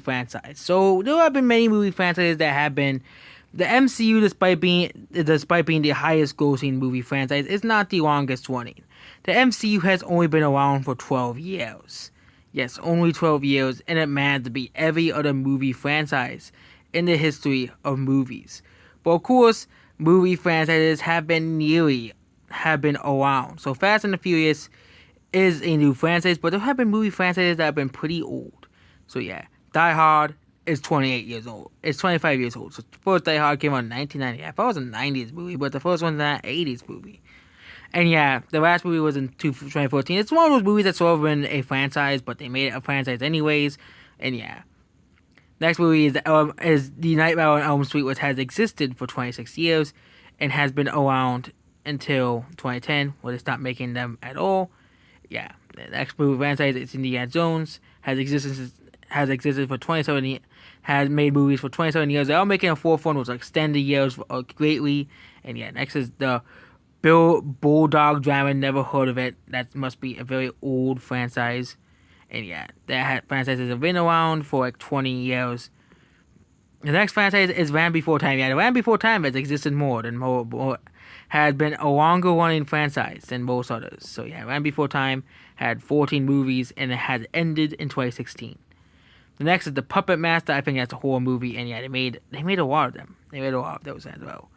franchise. So there have been many movie franchises that have been the MCU, despite being the highest grossing movie franchise, is not the longest running. The MCU has only been around for 12 years. Yes, only 12 years, and it managed to beat every other movie franchise in the history of movies. But of course, movie franchises have been around. So Fast and the Furious is a new franchise, but there have been movie franchises that have been pretty old. So yeah, Die Hard is 28 years old. It's 25 years old. So the first Die Hard came out in 1990. I thought it was a 90s movie, but the first one's an 80s movie. And yeah, the last movie was in 2014. It's one of those movies that's sort of been a franchise, but they made it a franchise anyways. And yeah. Next movie is The Nightmare on Elm Street, which has existed for 26 years and has been around until 2010, where they stopped making them at all. Yeah, the next movie franchise is Indiana Jones, has existed for 27 years, has made movies for 27 years. They're all making a fourth one, which extend the years greatly. And yeah, next is the Bill Bulldog Drama. Never heard of it. That must be a very old franchise. And yeah, that franchises have been around for like 20 years. The next franchise is Land Before Time. Yeah, the Land Before Time has existed has been a longer running franchise than most others. So yeah, Land Before Time had 14 movies and it has ended in 2016. The next is The Puppet Master. I think that's a horror movie, and yeah, they made a lot of them. They made a lot of those as well.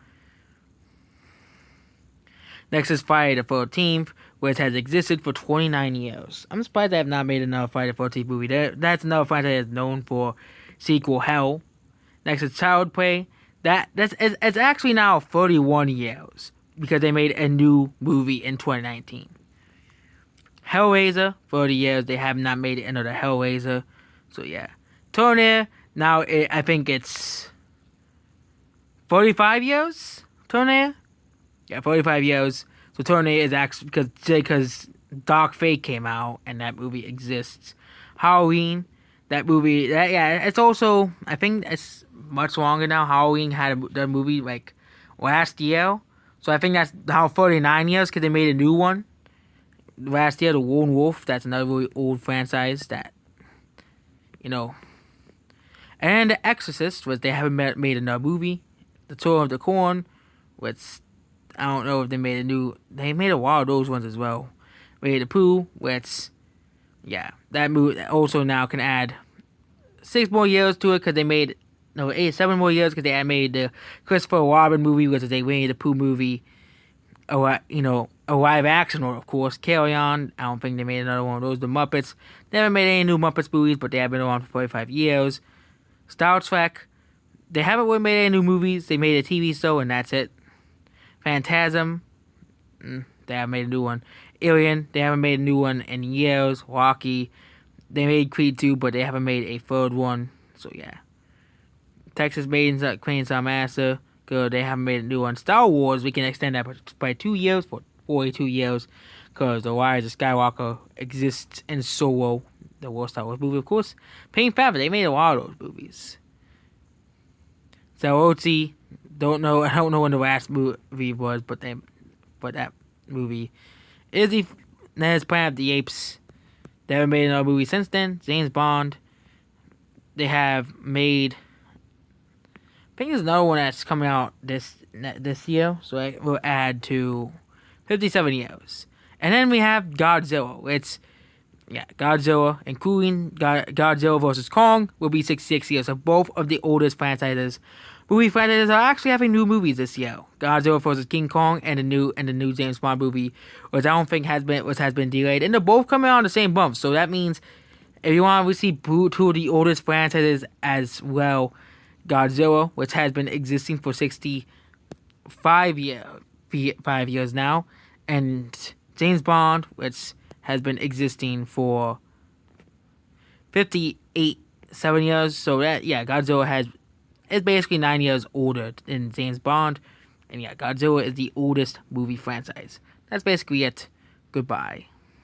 Next is Friday the 13th, which has existed for 29 years. I'm surprised they have not made another Friday the 13th movie. That's another franchise that's known for sequel hell. Next is Child Play. It's actually now 31 years because they made a new movie in 2019. Hellraiser, 30 years. They have not made another Hellraiser. So yeah. Turner, now I think it's 45 years? Turner? Yeah, 45 years. So Turner is actually, because Dark Fate came out and that movie exists. Halloween, that movie, it's also, I think it's much longer now. Halloween had the movie like last year. So I think that's now 39 years because they made a new one. Last year, The Lone Wolf, that's another really old franchise that, And The Exorcist, which they haven't made another movie. The Tour of the Corn, which I don't know if they made they made a lot of those ones as well. Winnie the Pooh, which, yeah, that movie also now can add 6 more years to it because they made, 7 more years because they had made the Christopher Robin movie, which is a Winnie the Pooh movie. A live action one, of course. Carry On. I don't think they made another one of those. The Muppets. They haven't made any new Muppets movies, but they have been around for 45 years. Star Trek. They haven't really made any new movies. They made a TV show, and that's it. Phantasm. They haven't made a new one. Alien. They haven't made a new one in years. Rocky. They made Creed 2, but they haven't made a third one. So, yeah. Texas Chainsaw Massacre. Good, they haven't made a new one. Star Wars, we can extend that by 2 years, for 42 years, because The Rise of Skywalker exists in Solo, the worst Star Wars movie, of course. Pink Panther, they made a lot of those movies. Zarotzi, I don't know when the last movie was, but that movie is the Planet of the Apes. They haven't made another movie since then. James Bond, they have made, I think there's another one that's coming out this year, so it will add to 57 years. And then we have Godzilla. It's, Godzilla, including Godzilla vs. Kong, will be 66 years. So both of the oldest movie franchises are actually having new movies this year. Godzilla vs. King Kong and the new James Bond movie, which I don't think has been delayed. And they're both coming out on the same month. So that means if you want to see two of the oldest franchises as well, Godzilla, which has been existing for 65 years now, and James Bond, which has been existing for 7 years. So that, Godzilla is basically 9 years older than James Bond, and Godzilla is the oldest movie franchise. That's basically it. Goodbye.